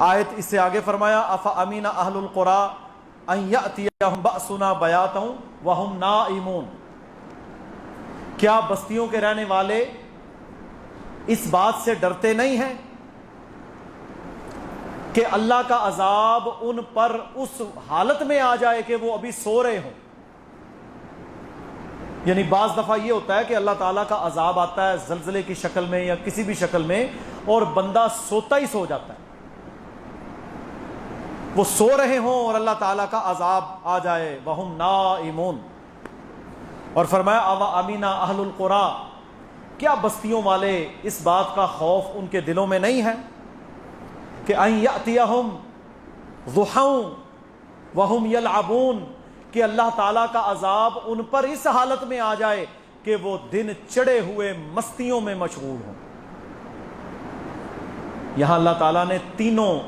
آیت اس سے آگے فرمایا افامین اہل القری ان یاتیہم بأسنا بیاتا وہم نائمون، کیا بستیوں کے رہنے والے اس بات سے ڈرتے نہیں ہیں کہ اللہ کا عذاب ان پر اس حالت میں آ جائے کہ وہ ابھی سو رہے ہوں؟ یعنی بعض دفعہ یہ ہوتا ہے کہ اللہ تعالیٰ کا عذاب آتا ہے زلزلے کی شکل میں یا کسی بھی شکل میں، اور بندہ سوتا ہی سو جاتا ہے، وہ سو رہے ہوں اور اللہ تعالیٰ کا عذاب آ جائے، وہم نائمون۔ اور فرمایا اوامین اہل القری، کیا بستیوں والے اس بات کا خوف ان کے دلوں میں نہیں ہے کہ ان یاتیہم ضحی وہم یلعبون، کہ اللہ تعالیٰ کا عذاب ان پر اس حالت میں آ جائے کہ وہ دن چڑھے ہوئے مستیوں میں مشغول ہوں۔ یہاں اللہ تعالیٰ نے تینوں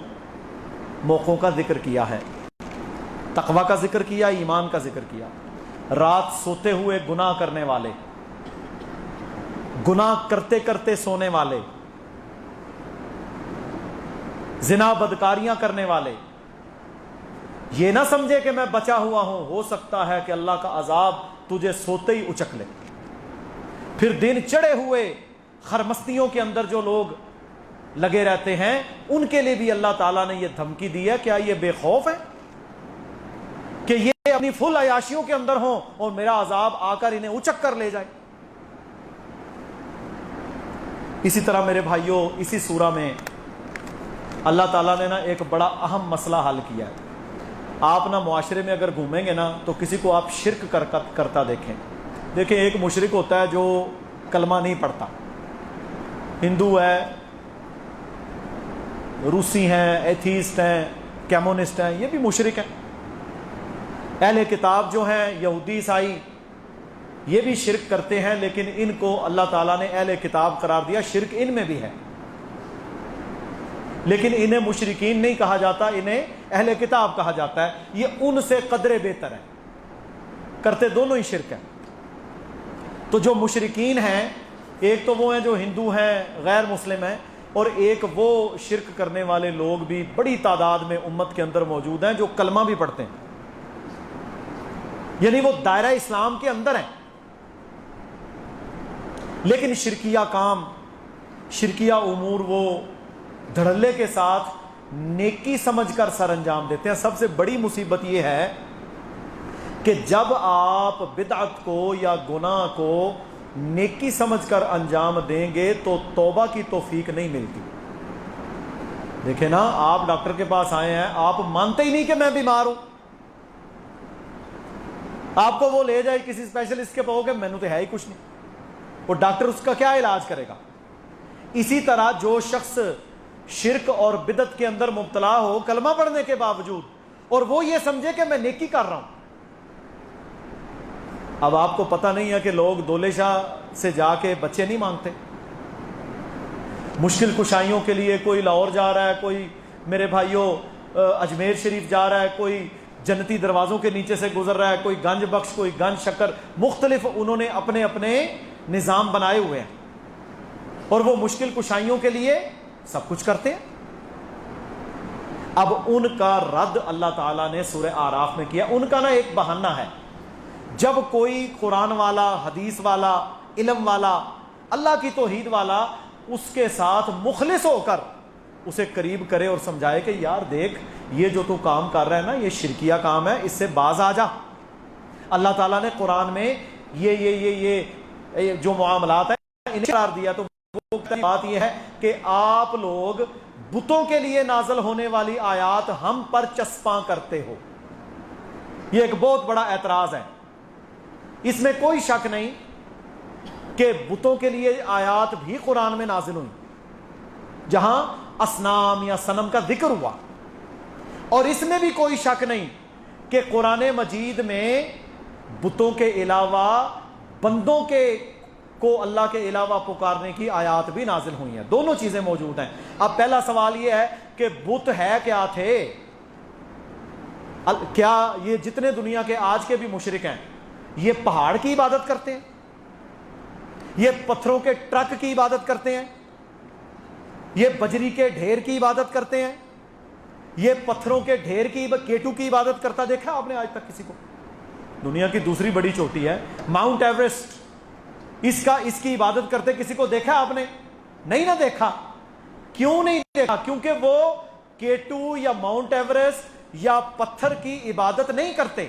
موقعوں کا ذکر کیا ہے، تقوی کا ذکر کیا، ایمان کا ذکر کیا۔ رات سوتے ہوئے گناہ کرنے والے، گناہ کرتے کرتے سونے والے، زنا بدکاریاں کرنے والے، یہ نہ سمجھے کہ میں بچا ہوا ہوں، ہو سکتا ہے کہ اللہ کا عذاب تجھے سوتے ہی اچک لے۔ پھر دن چڑھے ہوئے خرمستیوں کے اندر جو لوگ لگے رہتے ہیں، ان کے لیے بھی اللہ تعالیٰ نے یہ دھمکی دی ہے، کیا یہ بے خوف ہے کہ یہ اپنی فل عیاشیوں کے اندر ہوں اور میرا عذاب آ کر انہیں اچک کر لے جائے؟ اسی طرح میرے بھائیوں، اسی سورہ میں اللہ تعالیٰ نے ایک بڑا اہم مسئلہ حل کیا ہے۔ آپ معاشرے میں اگر گھومیں گے تو کسی کو آپ شرک کرتا دیکھیں، ایک مشرک ہوتا ہے جو کلمہ نہیں پڑھتا، ہندو ہے، روسی ہیں، ایتھیسٹ ہیں، کمیونسٹ ہیں، یہ بھی مشرک ہیں۔ اہل کتاب جو ہیں یہودی عیسائی، یہ بھی شرک کرتے ہیں، لیکن ان کو اللہ تعالیٰ نے اہل کتاب قرار دیا، شرک ان میں بھی ہے، لیکن انہیں مشرکین نہیں کہا جاتا، انہیں اہل کتاب کہا جاتا ہے۔ یہ ان سے قدرے بہتر ہے، کرتے دونوں ہی شرک ہیں۔ تو جو مشرکین ہیں، ایک تو وہ ہیں جو ہندو ہیں، غیر مسلم ہیں، اور ایک وہ شرک کرنے والے لوگ بھی بڑی تعداد میں امت کے اندر موجود ہیں جو کلمہ بھی پڑھتے ہیں، یعنی وہ دائرہ اسلام کے اندر ہیں، لیکن شرکیہ کام، شرکیہ امور وہ دھڑلے کے ساتھ نیکی سمجھ کر سر انجام دیتے ہیں۔ سب سے بڑی مصیبت یہ ہے کہ جب آپ بدعت کو یا گناہ کو نیکی سمجھ کر انجام دیں گے تو توبہ کی توفیق نہیں ملتی۔ دیکھیں نا، آپ ڈاکٹر کے پاس آئے ہیں، آپ مانتے ہی نہیں کہ میں بیمار ہوں، آپ کو وہ لے جائے کسی اسپیشلسٹ کے پاس کہ میں نے تو ہے ہی کچھ نہیں، وہ ڈاکٹر اس کا کیا علاج کرے گا؟ اسی طرح جو شخص شرک اور بدعت کے اندر مبتلا ہو کلمہ پڑھنے کے باوجود، اور وہ یہ سمجھے کہ میں نیکی کر رہا ہوں۔ اب آپ کو پتہ نہیں ہے کہ لوگ دولے شاہ سے جا کے بچے نہیں مانگتے، مشکل کشائیوں کے لیے کوئی لاہور جا رہا ہے، کوئی میرے بھائیوں اجمیر شریف جا رہا ہے، کوئی جنتی دروازوں کے نیچے سے گزر رہا ہے، کوئی گنج بخش، کوئی گنج شکر، مختلف انہوں نے اپنے اپنے نظام بنائے ہوئے ہیں، اور وہ مشکل کشائیوں کے لیے سب کچھ کرتے ہیں۔ اب ان کا رد اللہ تعالیٰ نے سورہ اعراف میں کیا۔ ان کا ایک بہانہ ہے، جب کوئی قرآن والا، حدیث والا، علم والا، اللہ کی توحید والا اس کے ساتھ مخلص ہو کر اسے قریب کرے اور سمجھائے کہ یار دیکھ، یہ جو تو کام کر رہا ہے نا، یہ شرکیہ کام ہے، اس سے باز آ جا۔ اللہ تعالیٰ نے قرآن میں یہ جو معاملات ہیں انہیں قرار دیا۔ تو بات یہ ہے کہ آپ لوگ بتوں کے لیے نازل ہونے والی آیات ہم پر چسپاں کرتے ہو، یہ ایک بہت بڑا اعتراض ہے۔ اس میں کوئی شک نہیں کہ بتوں کے لیے آیات بھی قرآن میں نازل ہوئی جہاں اصنام یا صنم کا ذکر ہوا، اور اس میں بھی کوئی شک نہیں کہ قرآن مجید میں بتوں کے علاوہ بندوں کو اللہ کے علاوہ پکارنے کی آیات بھی نازل ہوئی ہیں، دونوں چیزیں موجود ہیں۔ اب پہلا سوال یہ ہے کہ بت ہے کیا تھے؟ کیا یہ جتنے دنیا کے آج کے بھی مشرک ہیں، یہ پہاڑ کی عبادت کرتے ہیں؟ یہ پتھروں کے ٹرک کی عبادت کرتے ہیں؟ یہ بجری کے ڈھیر کی عبادت کرتے ہیں؟ یہ پتھروں کے ڈھیر کی کیٹو کی عبادت کرتا دیکھا آپ نے آج تک کسی کو؟ دنیا کی دوسری بڑی چوٹی ہے ماؤنٹ ایوریسٹ، اس کی عبادت کرتے کسی کو دیکھا آپ نے؟ نہیں نہ دیکھا۔ کیوں نہیں دیکھا؟ کیونکہ وہ کیٹو یا ماؤنٹ ایوریسٹ یا پتھر کی عبادت نہیں کرتے،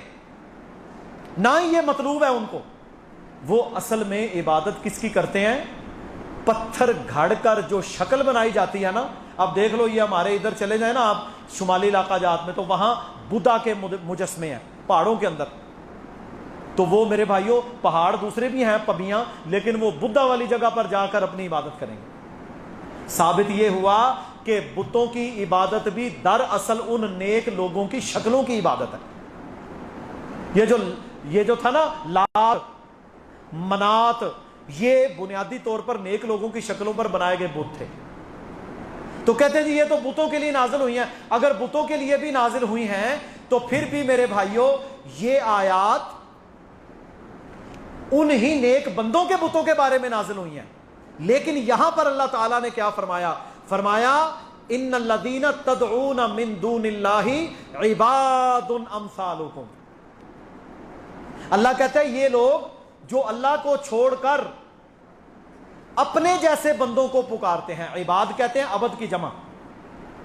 نہ ہی یہ مطلوب ہے ان کو۔ وہ اصل میں عبادت کس کی کرتے ہیں؟ پتھر گھڑ کر جو شکل بنائی جاتی ہے نا، اب دیکھ لو یہ ہمارے ادھر چلے جائیں نا آپ شمالی علاقہ جات میں، تو وہاں بدھا کے مجسمے ہیں پہاڑوں کے اندر، تو وہ میرے بھائیوں پہاڑ دوسرے بھی ہیں پبیاں، لیکن وہ بدھا والی جگہ پر جا کر اپنی عبادت کریں گے۔ ثابت یہ ہوا کہ بتوں کی عبادت بھی دراصل ان نیک لوگوں کی شکلوں کی عبادت ہے۔ یہ جو تھا نا لات منات، یہ بنیادی طور پر نیک لوگوں کی شکلوں پر بنائے گئے بت تھے۔ تو کہتے ہیں جی یہ تو بتوں کے لیے نازل ہوئی ہیں۔ اگر بتوں کے لیے بھی نازل ہوئی ہیں تو پھر بھی میرے بھائیوں یہ آیات انہی نیک بندوں کے بتوں کے بارے میں نازل ہوئی ہیں، لیکن یہاں پر اللہ تعالیٰ نے کیا فرمایا؟ فرمایا ان الذین تدعون من دون اللہ عباد امثالکم۔ اللہ کہتا ہے یہ لوگ جو اللہ کو چھوڑ کر اپنے جیسے بندوں کو پکارتے ہیں، عباد کہتے ہیں عبد کی جمع،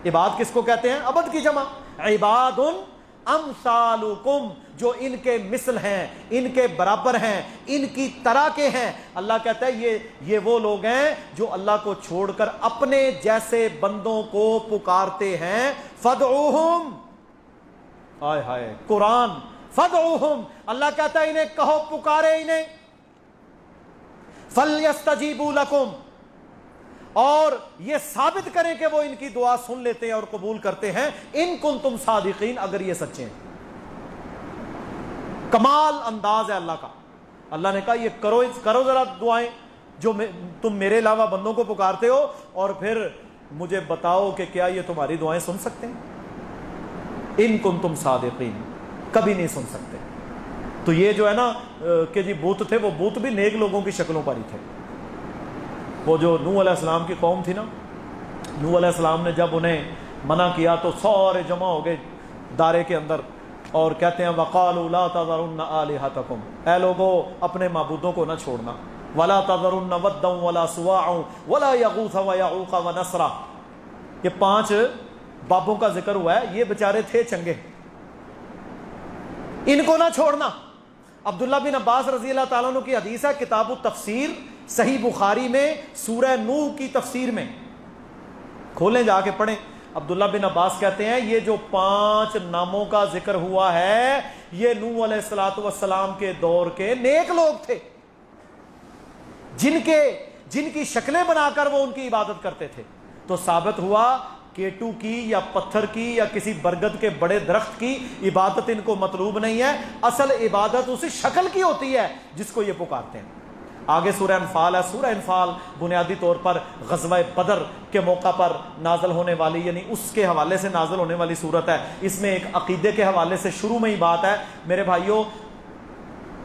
عباد کس کو کہتے ہیں؟ عبد کی جمع، عباد امثالکم، جو ان کے مثل ہیں، ان کے برابر ہیں، ان کی طرح کے ہیں۔ اللہ کہتا ہے یہ وہ لوگ ہیں جو اللہ کو چھوڑ کر اپنے جیسے بندوں کو پکارتے ہیں۔ فدعوہم، ہائے ہائے قرآن، فدعوہم، اللہ کہتا ہے انہیں کہو، پکارے انہیں، فلیستجیبوا لکم، اور یہ ثابت کریں کہ وہ ان کی دعا سن لیتے ہیں اور قبول کرتے ہیں، ان کنتم صادقین، اگر یہ سچے ہیں۔ کمال انداز ہے اللہ کا۔ اللہ نے کہا یہ کرو ذرا دعائیں جو تم میرے علاوہ بندوں کو پکارتے ہو، اور پھر مجھے بتاؤ کہ کیا یہ تمہاری دعائیں سن سکتے ہیں؟ ان کنتم صادقین، کبھی نہیں سن سکتے۔ تو یہ جو ہے نا کہ جی بت تھے، وہ بت بھی نیک لوگوں کی شکلوں پر ہی تھے۔ وہ جو نوح علیہ السلام کی قوم تھی نا، نوح علیہ السلام نے جب انہیں منع کیا تو سارے جمع ہو گئے دارے کے اندر، اور کہتے ہیں وَقَالُوا لَا تَذَرُنَّ آلِهَتَكُمْ، اے لوگو اپنے معبودوں کو نہ چھوڑنا، وَلَا تَذَرُنَّ وَدًّا وَلَا سُوَاعًا وَلَا يَغُوثَ وَيَعُوقَ وَنَسْرًا۔ یہ 5 بابوں کا ذکر ہوا ہے، یہ بیچارے تھے چنگے، ان کو نہ چھوڑنا۔ عبداللہ بن عباس رضی اللہ تعالیٰ عنہ کی حدیث ہے، کتاب التفسیر صحیح بخاری میں سورہ نوح کی تفسیر میں، کھولیں جا کے پڑھیں۔ عبداللہ بن عباس کہتے ہیں یہ جو 5 ناموں کا ذکر ہوا ہے یہ نوح علیہ السلام کے دور کے نیک لوگ تھے، جن کی شکلیں بنا کر وہ ان کی عبادت کرتے تھے۔ تو ثابت ہوا کیٹو کی یا پتھر کی یا کسی برگد کے بڑے درخت کی عبادت ان کو مطلوب نہیں ہے، اصل عبادت اسی شکل کی ہوتی ہے جس کو یہ پکارتے ہیں۔ آگے سورہ انفال ہے، سورہ انفال بنیادی طور پر غزوہ بدر کے موقع پر نازل ہونے والی، یعنی اس کے حوالے سے نازل ہونے والی صورت ہے۔ اس میں ایک عقیدے کے حوالے سے شروع میں ہی بات ہے میرے بھائیوں،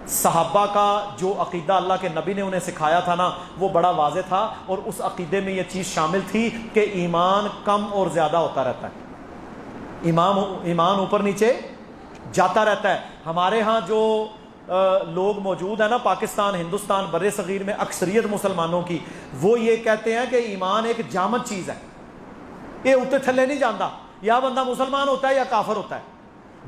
صحابہ کا جو عقیدہ اللہ کے نبی نے انہیں سکھایا تھا نا وہ بڑا واضح تھا، اور اس عقیدے میں یہ چیز شامل تھی کہ ایمان کم اور زیادہ ہوتا رہتا ہے، ایمان اوپر نیچے جاتا رہتا ہے۔ ہمارے ہاں جو لوگ موجود ہیں نا پاکستان، ہندوستان، بر صغیر میں اکثریت مسلمانوں کی، وہ یہ کہتے ہیں کہ ایمان ایک جامد چیز ہے، یہ اوتے تھلے نہیں جانتا، یا بندہ مسلمان ہوتا ہے یا کافر ہوتا ہے،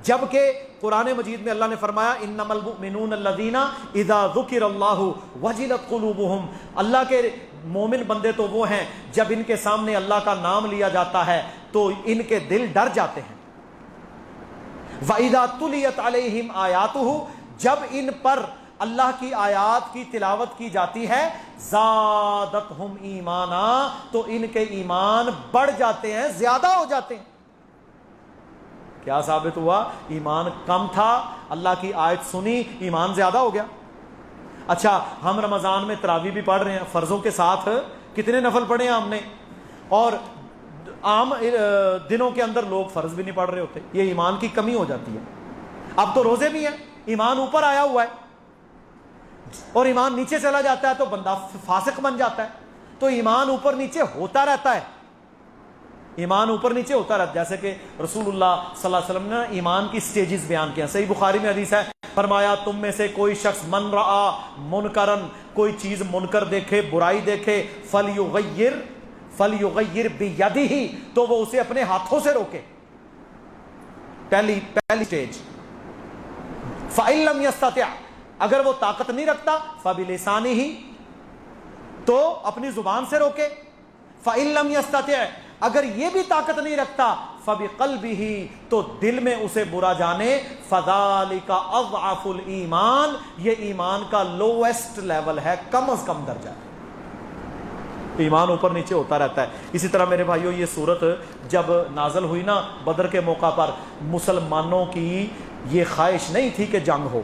جبکہ قرآن مجید میں اللہ نے فرمایا انما المؤمنون الذین اذا ذکر اللہ وجلت قلوبہم، اللہ کے مومن بندے تو وہ ہیں جب ان کے سامنے اللہ کا نام لیا جاتا ہے تو ان کے دل ڈر جاتے ہیں۔ وَإِذَا تُلِيَتْ عَلَيْهِمْ آیَاتُهُ، جب ان پر اللہ کی آیات کی تلاوت کی جاتی ہے زادتہم ایمانا، تو ان کے ایمان بڑھ جاتے ہیں، زیادہ ہو جاتے ہیں۔ کیا ثابت ہوا؟ ایمان کم تھا، اللہ کی آیت سنی، ایمان زیادہ ہو گیا۔ اچھا ہم رمضان میں تراویح بھی پڑھ رہے ہیں، فرضوں کے ساتھ کتنے نفل پڑھے ہیں ہم نے، اور عام دنوں کے اندر لوگ فرض بھی نہیں پڑھ رہے ہوتے، یہ ایمان کی کمی ہو جاتی ہے۔ اب تو روزے بھی ہیں، ایمان اوپر آیا ہوا ہے اور ایمان نیچے چلا جاتا ہے تو بندہ فاسق بن جاتا ہے، تو ایمان اوپر نیچے ہوتا رہتا ہے، ایمان اوپر نیچے ہوتا رہتا، جیسے کہ رسول اللہ صلی اللہ علیہ وسلم نے ایمان کی سٹیجز بیان کیا. صحیح بخاری میں حدیث ہے، فرمایا تم میں سے کوئی شخص من رآ منکرن، کوئی چیز منکر دیکھے، برائی دیکھے، فلیغیر بیدہ، تو وہ اسے اپنے ہاتھوں سے روکے. پہلی سٹیج. فإن لم یستطع، اگر وہ طاقت نہیں رکھتا، فبلسانہ، تو اپنی زبان سے روکے. فإن لم یستطع، اگر یہ بھی طاقت نہیں رکھتا، فبقلبہ، تو دل میں اسے برا جانے. فذالک اضعف الایمان، یہ ایمان کا لویسٹ لیول ہے، کم از کم درجہ ہے. ایمان اوپر نیچے ہوتا رہتا ہے. اسی طرح میرے بھائیوں یہ صورت جب نازل ہوئی نا بدر کے موقع پر، مسلمانوں کی یہ خواہش نہیں تھی کہ جنگ ہو،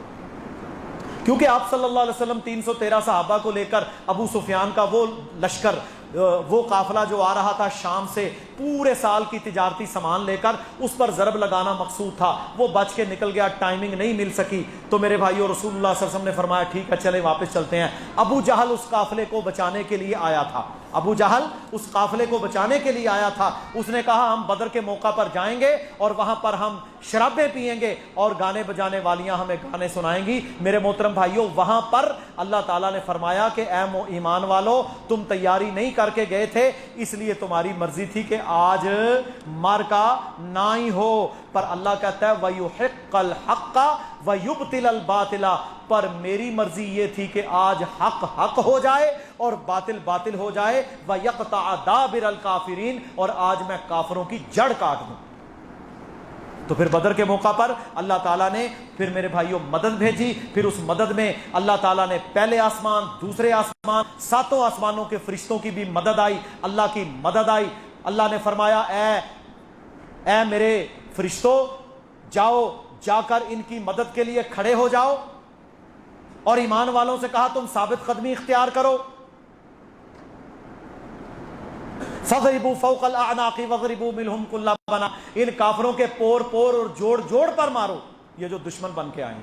کیونکہ آپ صلی اللہ علیہ وسلم 313 صحابہ کو لے کر ابو سفیان کا وہ لشکر، وہ قافلہ جو آ رہا تھا شام سے پورے سال کی تجارتی سامان لے کر، اس پر ضرب لگانا مقصود تھا، وہ بچ کے نکل گیا، ٹائمنگ نہیں مل سکی. تو میرے بھائیو رسول اللہ صلی اللہ علیہ وسلم نے فرمایا ٹھیک ہے چلے واپس چلتے ہیں. ابو جہل اس قافلے کو بچانے کے لیے آیا تھا، ابو جہل اس قافلے کو بچانے کے لیے آیا تھا. اس نے کہا ہم بدر کے موقع پر جائیں گے اور وہاں پر ہم شرابیں پیئیں گے اور گانے بجانے والیاں ہمیں گانے سنائیں گی. میرے محترم بھائیو وہاں پر اللہ تعالیٰ نے فرمایا کہ اے ایمان والو، تم تیاری نہیں کر کے گئے تھے، اس لیے تمہاری مرضی تھی کہ آج مارکا نہ ہی ہو، پر اللہ کہتا ہے وَيُحِقَّ الْحَقَّ وَيُبْطِلَ الْبَاطِلَ، پر میری مرضی یہ تھی کہ آج حق حق ہو جائے اور باطل باطل ہو جائے. وَيَقْطَعَ دَابِرَ الْكَافِرِينَ، اور آج میں کافروں کی جڑ کاٹ دوں. تو پھر بدر کے موقع پر اللہ تعالیٰ نے پھر میرے بھائیوں مدد بھیجی. پھر اس مدد میں اللہ تعالیٰ نے پہلے آسمان، دوسرے آسمان، ساتوں آسمانوں کے فرشتوں کی بھی مدد آئی، اللہ کی مدد آئی. اللہ نے فرمایا اے میرے فرشتوں، جاؤ جا کر ان کی مدد کے لیے کھڑے ہو جاؤ. اور ایمان والوں سے کہا تم ثابت قدمی اختیار کرو. فَضْرِبُوا فَوْقَ الْأَعْنَاقِ وَضْرِبُوا مِنْهُمْ كُلَّ بَنَانٍ، ان کافروں کے پور پور اور جوڑ جوڑ پر مارو، یہ جو دشمن بن کے آئیں.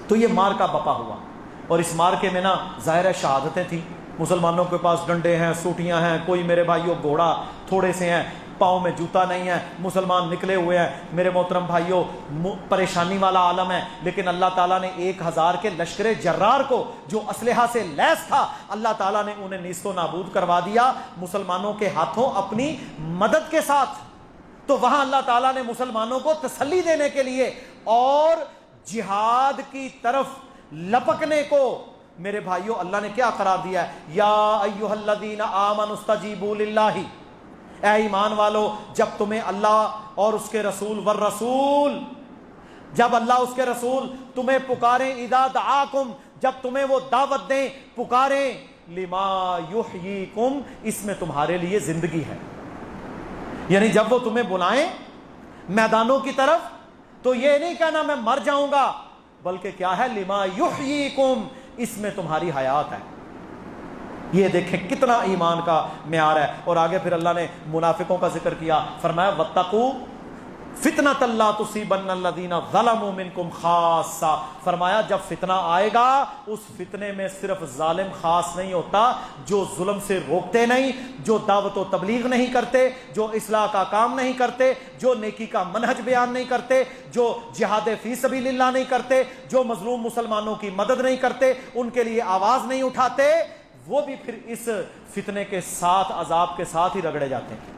تو یہ مارکا بپا ہوا، اور اس مارکے میں نا ظاہر شہادتیں تھیں. مسلمانوں کے پاس ڈنڈے ہیں، سوٹیاں ہیں، کوئی میرے بھائیوں گھوڑا تھوڑے سے ہیں، پاؤں میں جوتا نہیں ہے، مسلمان نکلے ہوئے ہیں. میرے محترم بھائیوں پریشانی والا عالم ہے، لیکن اللہ تعالیٰ نے 1000 کے لشکر جرار کو جو اسلحہ سے لیس تھا، اللہ تعالیٰ نے انہیں نیست و نابود کروا دیا مسلمانوں کے ہاتھوں اپنی مدد کے ساتھ. تو وہاں اللہ تعالیٰ نے مسلمانوں کو تسلی دینے کے لیے اور جہاد کی طرف لپکنے کو میرے بھائیوں اللہ نے کیا قرار دیا ہے؟ یا ایھا الذین آمنوا استجیبوا للہ، اے ایمان والو جب تمہیں اللہ اور اس کے رسول والرسول، جب اللہ اس کے رسول تمہیں پکاریں، اذا دعاکم، جب تمہیں وہ دعوت دیں، پکاریں، لما یحییکم، اس میں تمہارے لیے زندگی ہے. یعنی جب وہ تمہیں بلائیں میدانوں کی طرف تو یہ نہیں کہنا میں مر جاؤں گا، بلکہ کیا ہے؟ لما یحییکم، اس میں تمہاری حیات ہے. یہ دیکھیں کتنا ایمان کا معیار ہے. اور آگے پھر اللہ نے منافقوں کا ذکر کیا، فرمایا واتقوا فتنۃ لا تصیبن الذین ظلموا منکم خاصہ. فرمایا جب فتنہ آئے گا اس فتنے میں صرف ظالم خاص نہیں ہوتا، جو ظلم سے روکتے نہیں، جو دعوت و تبلیغ نہیں کرتے، جو اصلاح کا کام نہیں کرتے، جو نیکی کا منہج بیان نہیں کرتے، جو جہاد فی سبیل اللہ نہیں کرتے، جو مظلوم مسلمانوں کی مدد نہیں کرتے، ان کے لیے آواز نہیں اٹھاتے، وہ بھی پھر اس فتنے کے ساتھ عذاب کے ساتھ ہی رگڑے جاتے ہیں.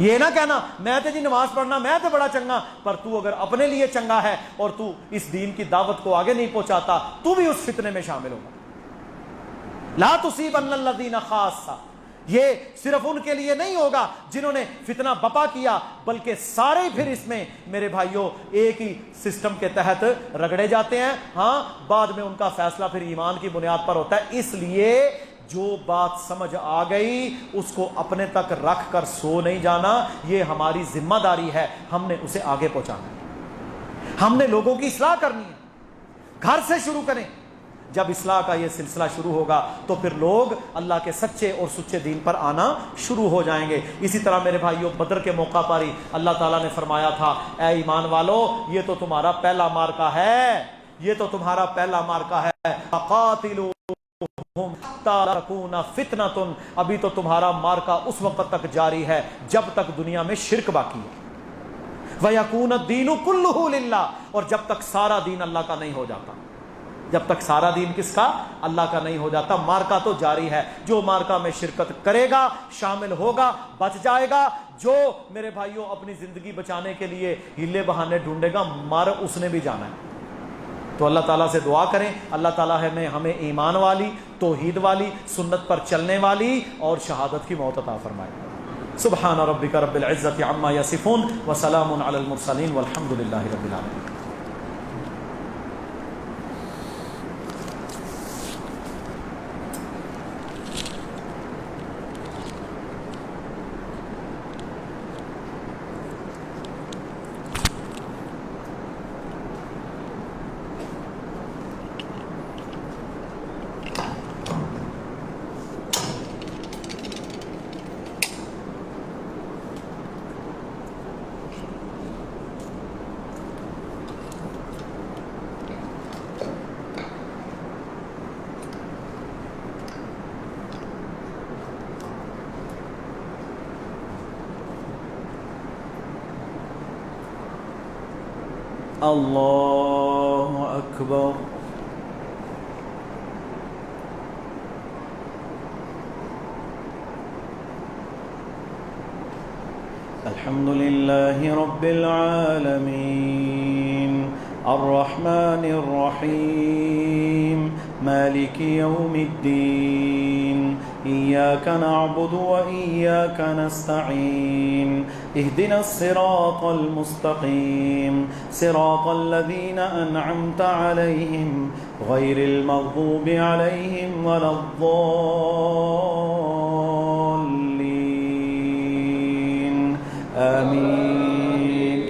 یہ نہ کہنا میں تو جی نماز پڑھنا میں تو بڑا چنگا، پر تو اگر اپنے لیے چنگا ہے اور تو اس دین کی دعوت کو آگے نہیں پہنچاتا، تو بھی اس فتنے میں شامل ہوگا. لا تصیبن الذین خاصہ، یہ صرف ان کے لیے نہیں ہوگا جنہوں نے فتنہ بپا کیا، بلکہ سارے پھر اس میں میرے بھائیوں ایک ہی سسٹم کے تحت رگڑے جاتے ہیں. ہاں بعد میں ان کا فیصلہ پھر ایمان کی بنیاد پر ہوتا ہے. اس لیے جو بات سمجھ آ گئی اس کو اپنے تک رکھ کر سو نہیں جانا، یہ ہماری ذمہ داری ہے، ہم نے اسے آگے پہنچانا ہے. ہم نے لوگوں کی اصلاح کرنی ہے، گھر سے شروع کریں. جب اصلاح کا یہ سلسلہ شروع ہوگا تو پھر لوگ اللہ کے سچے اور سچے دین پر آنا شروع ہو جائیں گے. اسی طرح میرے بھائیوں بدر کے موقع پر ہی اللہ تعالیٰ نے فرمایا تھا اے ایمان والو یہ تو تمہارا پہلا مارکا ہے، یہ تو تمہارا پہلا مارکا ہے. قاتلوا تکون فتنۃ، ابھی تو تمہارا مارکا اس وقت تک جاری ہے جب تک دنیا میں شرک باقی ہے. وَيَكُونَ الدِّينُ كُلُّهُ لِلَّهِ، اور جب تک سارا دین اللہ کا نہیں ہو جاتا، جب تک سارا دین کس کا؟ اللہ کا نہیں ہو جاتا. مارکا تو جاری ہے، جو مارکا میں شرکت کرے گا شامل ہوگا بچ جائے گا، جو میرے بھائیوں اپنی زندگی بچانے کے لیے ہیلے بہانے ڈھونڈے گا مار اس نے بھی جانا ہے. تو اللہ تعالیٰ سے دعا کریں اللہ تعالیٰ ہمیں ایمان والی، توحید والی، سنت پر چلنے والی اور شہادت کی موت عطا فرمائے. سبحان ربک رب العزت عما یصفون وسلام علی المرسلین والحمد للہ رب العالمین. اللہ اکبر. الحمد للہ رب العالمین الرحمن الرحیم مالک یوم الدین إياك نعبد وإياك نستعين اهدنا الصراط المستقيم صراط الذين أنعمت عليهم غير المغضوب عليهم ولا الضالين آمين.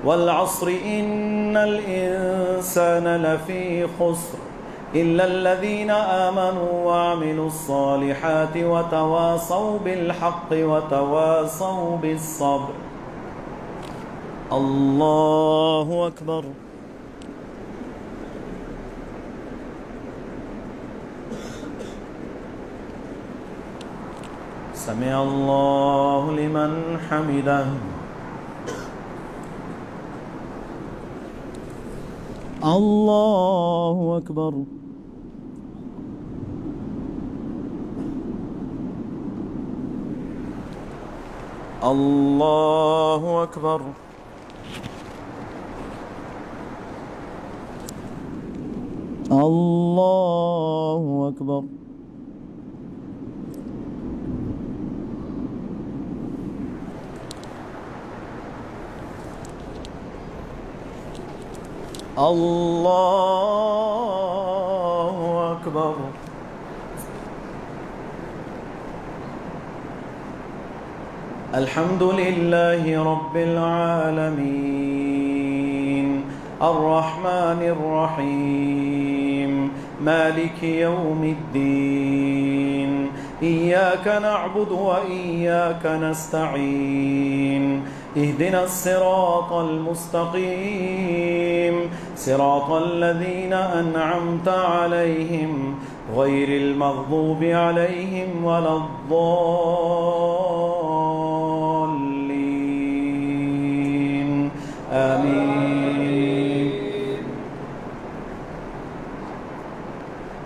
والعصر إن الإنسان لفي خسر إلا الذين آمنوا وعملوا الصالحات وتواصوا بالحق وتواصوا بالصبر. الله أكبر. سمع الله لمن حمده. الله أكبر. الله أكبر. الله أكبر. الله أكبر. الحمد لله رب العالمين الرحمن الرحيم مالك يوم الدين إياك نعبد وإياك نستعين اهدنا الصراط المستقيم صراط الذين أنعمت عليهم غير المغضوب عليهم ولا الضالين آمين.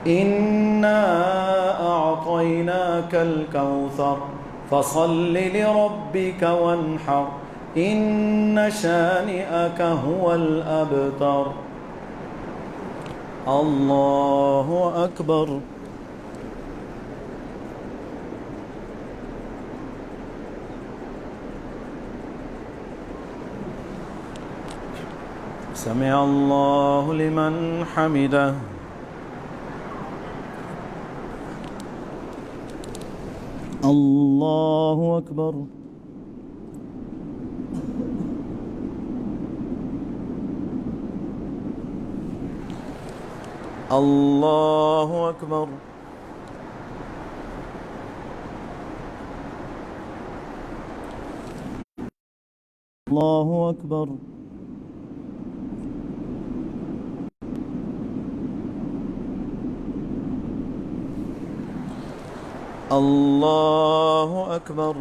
إنا أعطيناك الكوثر فصل لربك وانحر إن شانئك هو الأبتر. الله أكبر. سمع الله لمن حمده. الله أكبر. الله أكبر. الله أكبر. الله أكبر.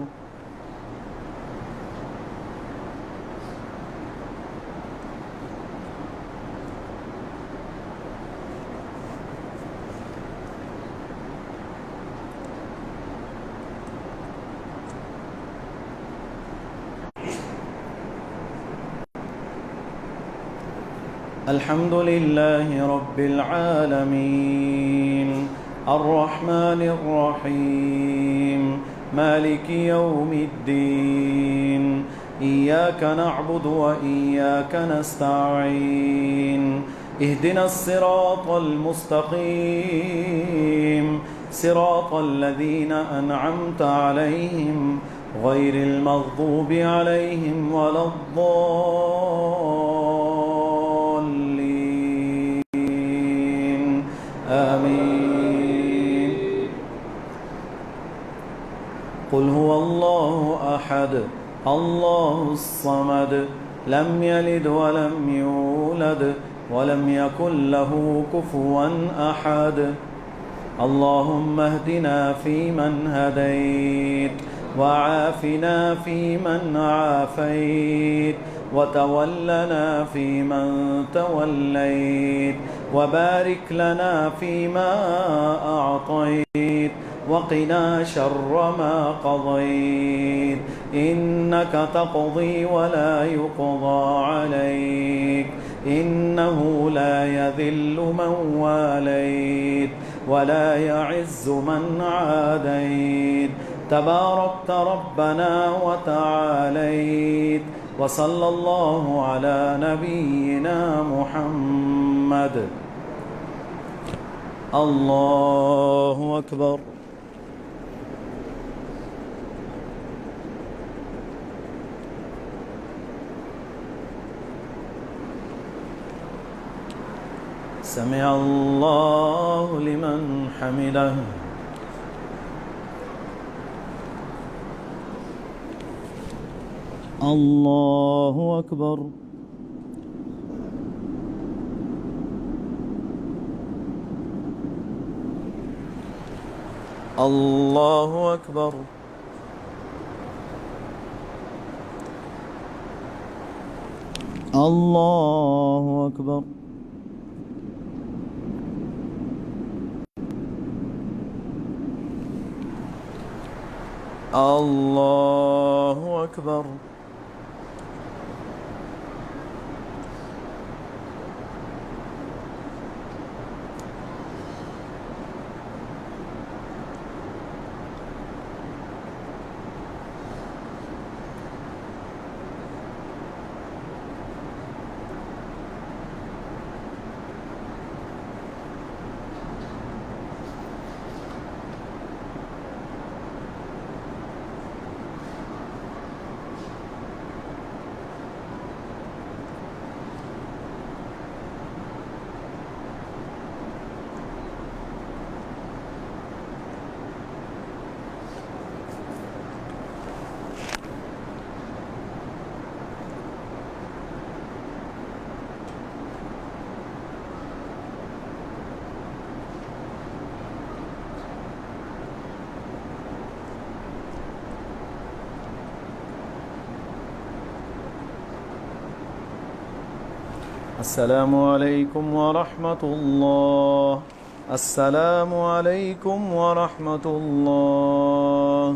الحمد لله رب العالمين الرحمن الرحيم مالك يوم الدين إياك نعبد وإياك نستعين اهدنا الصراط المستقيم صراط الذين أنعمت عليهم غير المغضوب عليهم ولا الضالين آمين. قل هو الله أحد الله الصمد لم يلد ولم يولد ولم يكن له كفوا أحد. اللهم اهدنا فيمن هديت وعافنا فيمن عافيت وتولنا فيمن توليت وبارك لنا فيما أعطيت وقنا شر ما قضيت إنك تقضي ولا يقضى عليك إنه لا يذل من واليت ولا يعز من عاديت تباركت ربنا وتعاليت. وصلى الله على نبينا محمد. الله أكبر. سمع الله لمن حمده. الله أكبر. الله أكبر. الله أكبر. الله أكبر. السلام عليكم ورحمة الله. السلام عليكم ورحمة الله.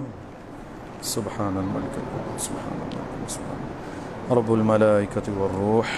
سبحان الملك سبحان الله سبحان رب الملائكة والروح.